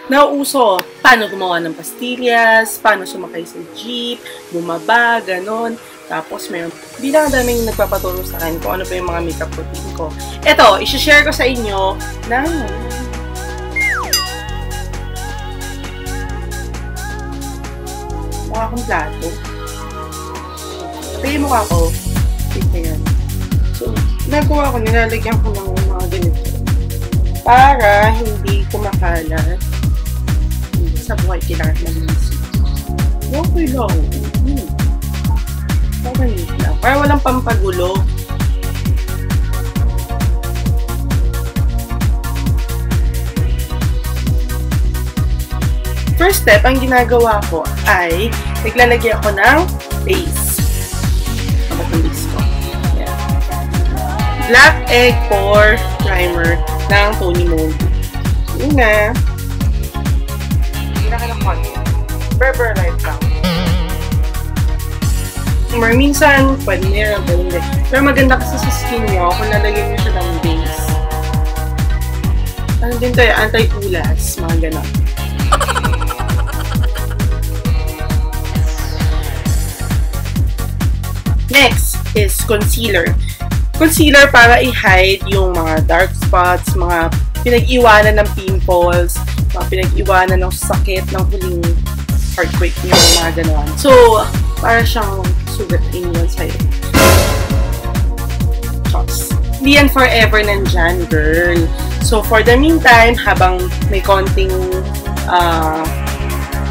nauuso. Paano gumawa ng pastillas, paano sumakay sa jeep, bumaba, ganon. Tapos, mayroon daming nagpapatulong sa akin kung ano pa yung mga makeup routine ko. Ito, isi-share ko sa inyo ng mukha akong plato. Ito yung mukha ko. Ito yan. So, nagawa ko, nilalagyan ko ng mga ganito. Para hindi kumakalat. Sa buhay, kailangan ng music. Okay lang. Para walang pampagulo. First step, ang ginagawa ko ay naglalagay ako ng base. Ano ba base ko? Yeah. Black Egg Pore Primer ng Tony Mold. Una, pinaka ng konti. Berber Light lang. Or minsan, pwede nyo lang. Pero maganda kasi sa skin nyo kung lalagyan nyo siya ng base. Ano din tayo? Anti-ulas. Mga gano'n. Next is concealer. Concealer para i-hide yung mga dark spots, mga pinag-iwanan ng pimples, mga pinag-iwanan ng sakit ng huling heartbreak nyo, mga gano'n. So, para siyang sugat yun sa'yo. Chops. Hindi yan forever nandyan, girl. So, for the meantime, habang may konting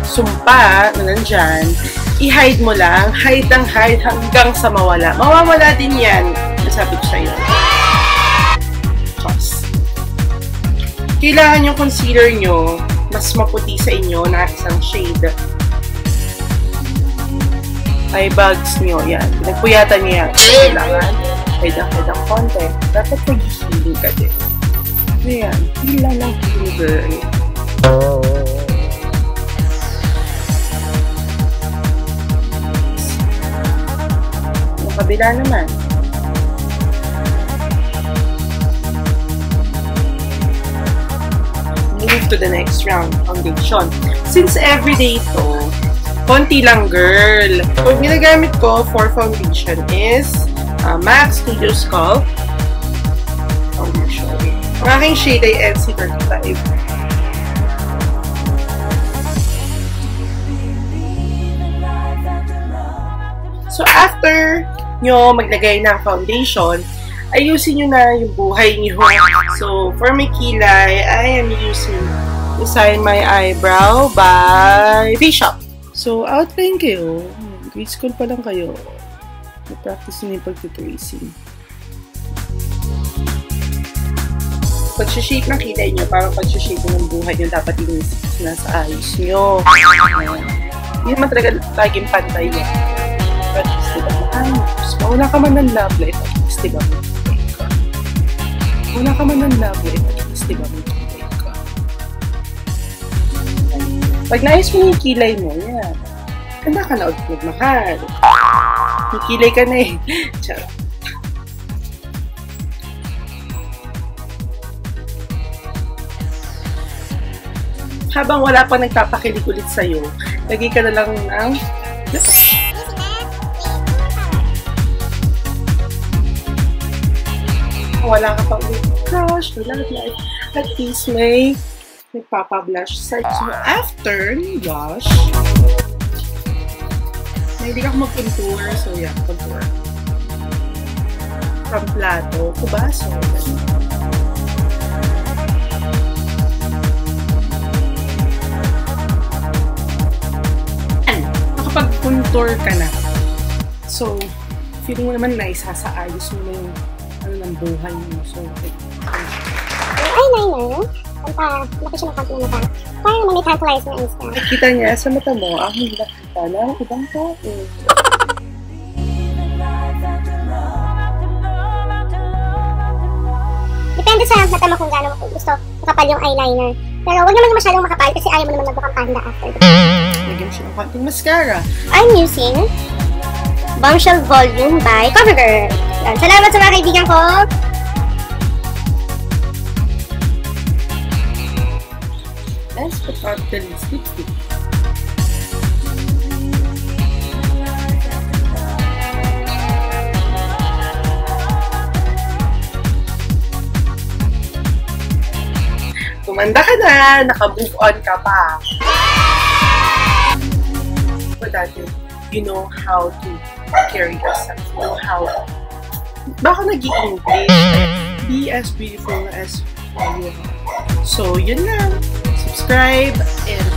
sumpa na nandyan, i-hide mo lang, hide ang hide hanggang sa mawala. Mawawala din yan. Nasabit siya yun. Chops. Kailangan yung concealer nyo mas maputi sa inyo na isang shade. Eye bags nyo, yan. Pinagpuyatan nyo yan. Kailangan, hide ang konti. Dapat nag-healing ka din. Ayan, hila ng healing, girl. Yung kabila naman. Move to the next round, foundation. Since everyday ito, konti lang, girl. Kung ginagamit ko for foundation is MAC Studio Sculpt foundation. Ang aking shade ay NC35. So, after nyo maglagay ng foundation, ayusin nyo na yung buhay nyo. So, for my kilay, I am using Design My Eyebrow by Bishop. So, outline kayo. Grade school pa lang kayo. I-practice nyo yung pag-tracing. Pag-shape ng kilay nyo, parang pag-shape ng buhay nyo, dapat yung nasa ayos nyo. Hindi naman talaga laging pantay yan. But, diba, ayos. Wala ka man ng love life, at least, diba, wala ka man ng love life, at least, diba, pag naayos mo yung kilay mo, yan. Ganda ka na ulit magmahal. May kilay ka na eh. Charot. Habang wala pa nagpapakilig ulit sa'yo, lagay ka na lang ng wala ka pa ulit crush, wala life. At least may nagpapablush side. So, after blush, hindi ka mag-contour. So, yeah, contour. From plato to baso. Nakapag-contour ka na. So, feeling mo naman nice, sasaayos mo na yung ano ng buhay mo. So, eyeliner. Laki siya ng konti na mata. Parang naman may tranquilize na insta. Nakikita niya sa mata mo, ang hindi nakita ng ibang tao. Depende sa mata mo kung gaano mo gusto makapal yung eyeliner. Pero huwag naman masyadong makapal kasi ayaw mo naman magbukang panda after. Lagyan siya ng konting mascara. I'm using Bombshell Volume by CoverGirl. Salamat sa mga kaibigan ko. last but not the least, lipstick. Tumanda ka na, naka-move on ka pa. But dati, you know how to carry yourself. You know how, baka nag-i-English, be as beautiful as you are. So, yun lang. Subscribe and